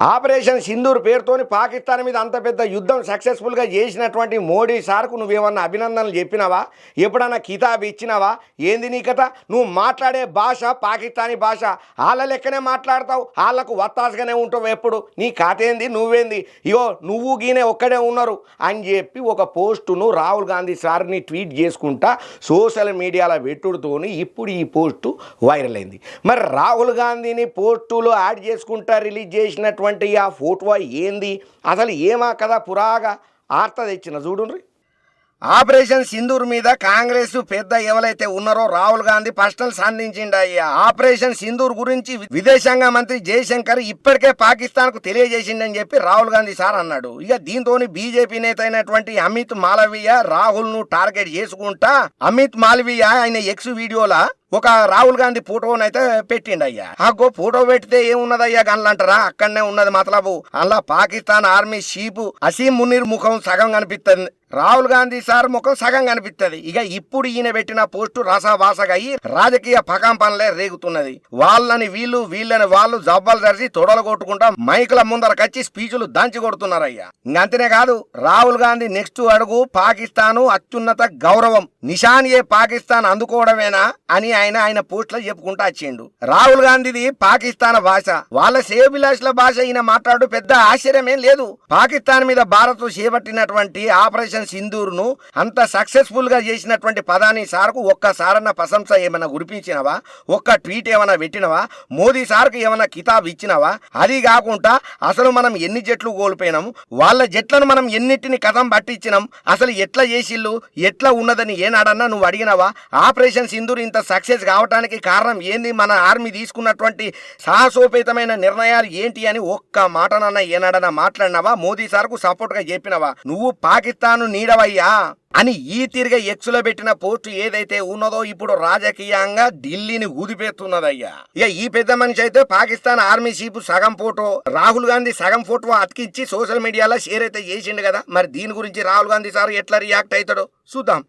Operation Sindoor పేరుతోని పాకిస్తాన్ మీద అంత పెద్ద యుద్ధం సక్సెస్ఫుల్గా చేసినటువంటి మోడీ సార్కు నువ్వేమన్నా అభినందనలు చెప్పినావా? ఎప్పుడన్నా కితాబ్ ఇచ్చినావా? ఏంది నీ కథ? నువ్వు మాట్లాడే భాష పాకిస్తానీ భాష. వాళ్ళ లెక్కనే మాట్లాడతావు, వాళ్ళకు వత్తాసుగానే ఉంటావు ఎప్పుడు. నీ కథ ఏంది? నువ్వేంది? ఇగో నువ్వు గీనే ఒక్కడే ఉన్నారు అని చెప్పి ఒక పోస్టును రాహుల్ గాంధీ సార్ని ట్వీట్ చేసుకుంటా సోషల్ మీడియాలో పెట్టుడుతోని ఇప్పుడు ఈ పోస్టు వైరల్ అయింది. మరి రాహుల్ గాంధీని పోస్టులో యాడ్ చేసుకుంటా రిలీజ్ చేసినటువంటి ఆ ఫోటో ఏంది అసలు? ఏమా కదా పురాగా ఆర్త తెచ్చిన చూడుండ్రి. ఆపరేషన్ సింధూర్ మీద కాంగ్రెస్ పెద్ద ఎవరైతే ఉన్నారో రాహుల్ గాంధీ పర్సనల్ సంధించిండయ్యా. ఆపరేషన్ సింధూర్ గురించి విదేశాంగ మంత్రి జయశంకర్ ఇప్పటికే పాకిస్తాన్ కు తెలియజేసిండని చెప్పి రాహుల్ గాంధీ సార్ అన్నాడు. ఇక దీంతో బీజేపీ నేత అయినటువంటి అమిత్ మాలవీయ రాహుల్ ను టార్గెట్ చేసుకుంటా అమిత్ మాలవీయ ఆయన ఎక్స్ వీడియోలా ఒక రాహుల్ గాంధీ ఫోటోనైతే పెట్టిండయ్యా. అగ్గో ఫోటో పెడితే ఏమున్నదయ్యా గన్లంటారా? అక్కడనే ఉన్నది మతలబు. అలా పాకిస్తాన్ ఆర్మీ చీఫ్ అసీం మునీర్ ముఖం సగం కనిపిస్తుంది, రాహుల్ గాంధీ సార్ ముఖం సగం కనిపిస్తుంది. ఇక ఇప్పుడు ఈయన పెట్టిన పోస్టు రసాభాసగా అయ్యి రాజకీయ పకంపనలే రేగుతున్నది. వాళ్ళని వీళ్ళు వీళ్ళని వాళ్ళు జబ్బలు జరిసి తొడలు కొట్టుకుంటా మైకుల ముందరకొచ్చి స్పీచ్లు దంచి కొడుతున్నారయ్యా. ఇంకంతనే కాదు, రాహుల్ గాంధీ నెక్స్ట్ అడుగు పాకిస్తాను అత్యున్నత గౌరవం నిషానియే పాకిస్తాన్ అందుకోవడమేనా అని ఆయన పోస్ట్ లో చెప్పుకుంటా వచ్చిండు. రాహుల్ గాంధీది పాకిస్తాన్ భాష, వాళ్ళ శ్రేయోభిలాషుల భాష ఈయన మాట్లాడు పెద్ద ఆశ్చర్యమేం లేదు. పాకిస్తాన్ మీద భారత్ చేపట్టినటువంటి ఆపరేషన్ సింధూర్ ను అంత సక్సెస్ఫుల్ గా చేసినటువంటి పదాని సార్కు ఒక్కసారన్న ప్రశంస ఏమైనా గురిపించినవా? ఒక్క ట్వీట్ ఏమైనా పెట్టినవా? మోదీ సార్కు ఏమైనా కితాబ్ ఇచ్చినవా? అది కాకుండా అసలు మనం ఎన్ని జట్లు కోల్పోయినాం, వాళ్ళ జట్లను మనం ఎన్నిటిని కథం పట్టించినాం, అసలు ఎట్లా చేసిళ్ళు, ఎట్లా ఉన్నదని ఏనాడన్నా నువ్వు అడిగినవా? ఆపరేషన్ సింధూర్ ఇంత సక్సెస్ కావడానికి కారణం ఏంది, మన ఆర్మీ తీసుకున్నటువంటి సాహసోపేతమైన నిర్ణయాలు ఏంటి అని ఒక్క మాటనన్నా ఏనాడన్నా మాట్లాడినవా? మోదీ సార్కు సపోర్ట్ గా చెప్పినవా? నువ్వు పాకిస్తాన్ నీడవయ్యా అని ఈ తిరిగి ఎక్స్లో పెట్టిన పోస్టు ఏదైతే ఉన్నదో ఇప్పుడు రాజకీయంగా ఢిల్లీని ఊదిపెడుతున్నదయ్యా. ఇక ఈ పెద్ద మనిషి అయితే పాకిస్తాన్ ఆర్మీ చీఫ్ సగం ఫోటో, రాహుల్ గాంధీ సగం ఫోటో అతికించి సోషల్ మీడియాలో షేర్ అయితే చేసిండు కదా. మరి దీని గురించి రాహుల్ గాంధీ సార్ ఎట్లా రియాక్ట్ అవుతాడో చూద్దాం.